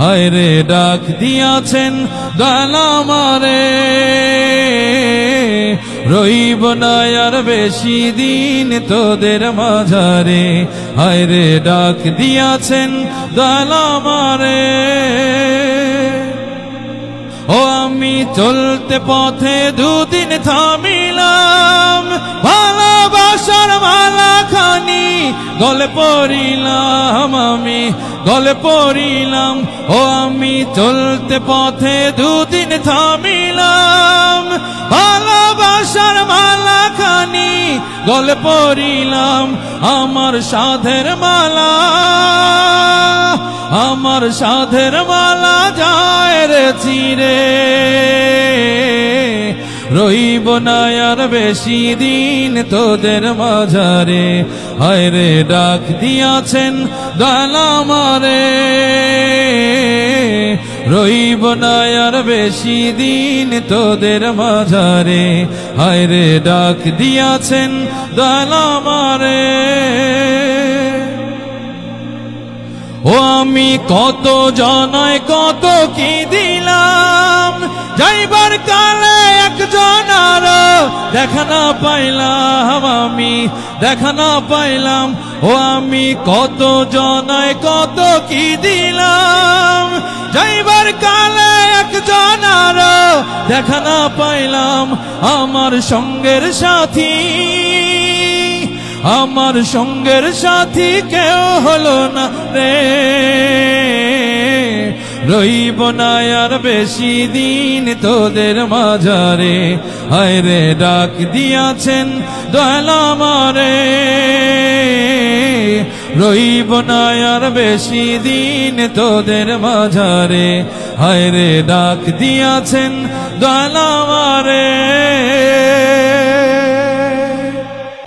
হায় রে ডাক দিয়াছেন দয়াল আমারে, রইব না আর বেশি দিন তোদের মাঝারে। হায় রে ডাক দিয়াছেন দয়াল আমারে, ও আমি চলতে পথে দুদিন থামিলাম, ভালোবাসার মালা খানি গলে পড়িলাম, আমি গলে পড়িলাম। ও আমি চলতে পথে দুদিন থামিলাম, ভালোবাসার মালা খানি গলে পড়িলাম। আমার সাধের মালা, আমার সাধের মালা যায় রে চিরে, রইব না আর বেশি দিন তোদের মাঝারে। হায় রে ডাক দিয়াছেন দয়াল আমারে, রইব না আর বেশি দিন তোদের মাঝারে। হায় রে ডাক দিয়াছেন দয়াল আমারে, ও আমি কত জনায় কত কি দিলাম, যাইবার কালে একজন আরো দেখা না পাইলাম, আমি দেখা না পাইলাম। ও আমি কত জনায় কত কি দিলাম, যাইবার কালে একজন আরো দেখা না পাইলাম। আমার সঙ্গের সাথী, আমার সঙ্গের সাথী কেউ হলো না রে, রইব না আর বেশি দিন তোদের মাঝারে। হায় রে ডাক দিয়াছেন দয়াল আমারে, রইব না আর বেশি দিন তোদের মাঝারে। হায় রে ডাক দিয়াছেন দয়াল আমারে।